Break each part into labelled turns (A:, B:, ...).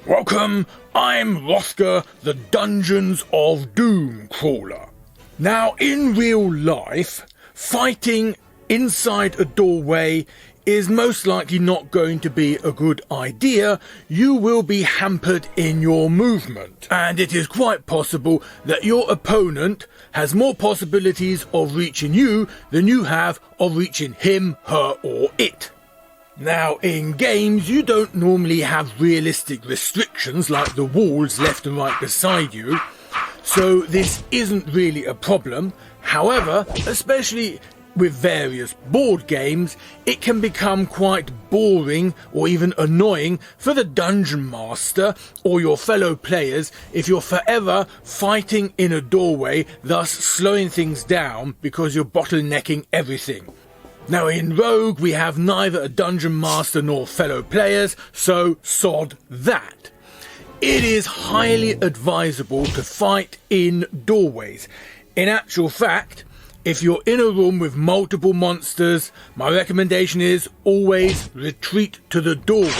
A: Welcome, I'm Rothgar, the Dungeons of Doom crawler. Now, in real life, fighting inside a doorway is most likely not going to be a good idea. You will be hampered in your movement, and it is quite possible that your opponent has more possibilities of reaching you than you have of reaching him, her, or it. Now, in games, you don't normally have realistic restrictions like the walls left and right beside you, so this isn't really a problem. However, especially with various board games, it can become quite boring or even annoying for the dungeon master or your fellow players if you're forever fighting in a doorway, thus slowing things down because you're bottlenecking everything. Now, in Rogue, we have neither a dungeon master nor fellow players, so sod that. It is highly advisable to fight in doorways. In actual fact, if you're in a room with multiple monsters, my recommendation is always retreat to the doorway.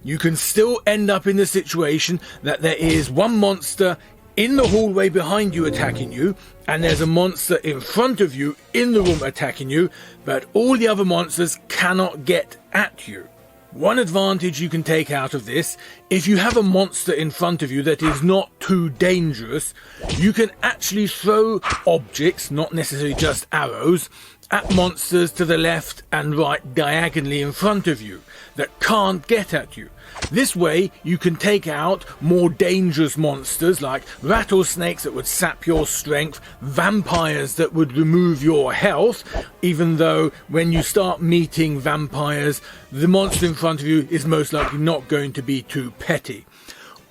A: You can still end up in the situation that there is one monster in the hallway behind you attacking you, and there's a monster in front of you in the room attacking you, but all the other monsters cannot get at you. One advantage you can take out of this, if you have a monster in front of you that is not too dangerous, you can actually throw objects, not necessarily just arrows, at monsters to the left and right diagonally in front of you that can't get at you. This way you can take out more dangerous monsters like rattlesnakes that would sap your strength, vampires that would remove your health, even though when you start meeting vampires, the monster in front of you is most likely not going to be too petty.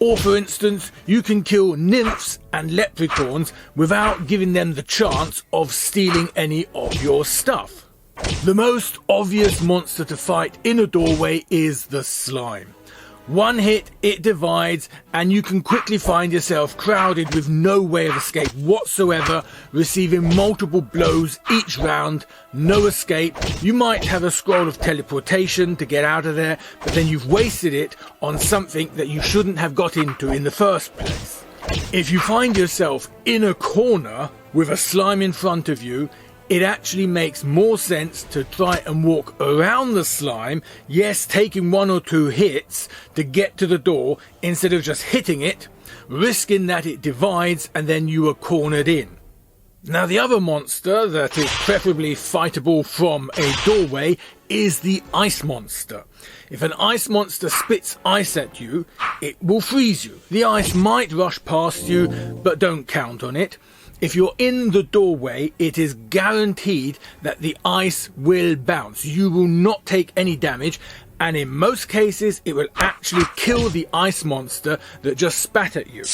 A: Or, for instance, you can kill nymphs and leprechauns without giving them the chance of stealing any of your stuff. The most obvious monster to fight in a doorway is the slime. One hit, it divides, and you can quickly find yourself crowded with no way of escape whatsoever, receiving multiple blows each round, no escape. You might have a scroll of teleportation to get out of there, but then you've wasted it on something that you shouldn't have got into in the first place. If you find yourself in a corner with a slime in front of you, it actually makes more sense to try and walk around the slime, yes, taking one or two hits to get to the door instead of just hitting it, risking that it divides and then you are cornered in. Now, the other monster that is preferably fightable from a doorway is the ice monster. If an ice monster spits ice at you, it will freeze you. The ice might rush past you, but don't count on it. If you're in the doorway, it is guaranteed that the ice will bounce. You will not take any damage, and in most cases, it will actually kill the ice monster that just spat at you.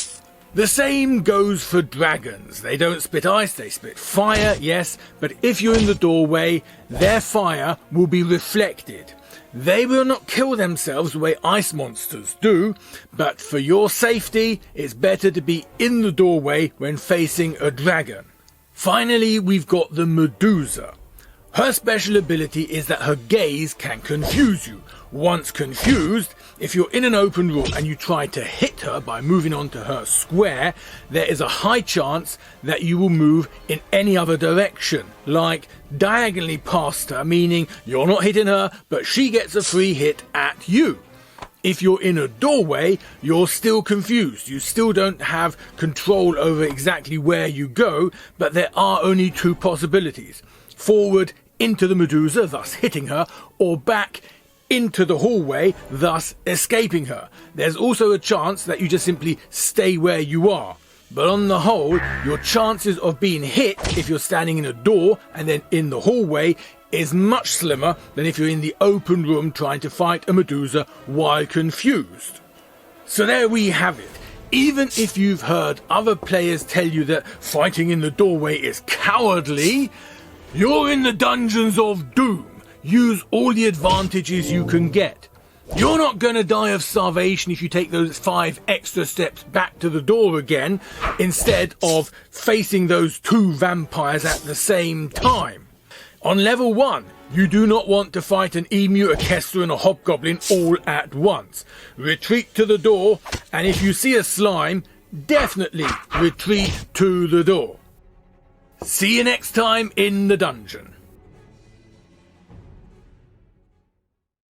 A: The same goes for dragons. They don't spit ice, they spit fire, yes, but if you're in the doorway, their fire will be reflected. They will not kill themselves the way ice monsters do, but for your safety, it's better to be in the doorway when facing a dragon. Finally, we've got the Medusa. Her special ability is that her gaze can confuse you. Once confused, if you're in an open room and you try to hit her by moving onto her square, there is a high chance that you will move in any other direction, like diagonally past her, meaning you're not hitting her, but she gets a free hit at you. If you're in a doorway, you're still confused. You still don't have control over exactly where you go, but there are only two possibilities. Forward into the Medusa, thus hitting her, or back into the hallway, thus escaping her. There's also a chance that you just simply stay where you are. But on the whole, your chances of being hit if you're standing in a door and then in the hallway is much slimmer than if you're in the open room trying to fight a Medusa while confused. So there we have it. Even if you've heard other players tell you that fighting in the doorway is cowardly, you're in the Dungeons of Doom. Use all the advantages you can get. You're not going to die of starvation if you take those 5 extra steps back to the door again, instead of facing those 2 vampires at the same time. On level 1, You do not want to fight an emu, a kester and a hobgoblin all at once. Retreat to the door, and if you see a slime, definitely retreat to the door. See you next time in the dungeon.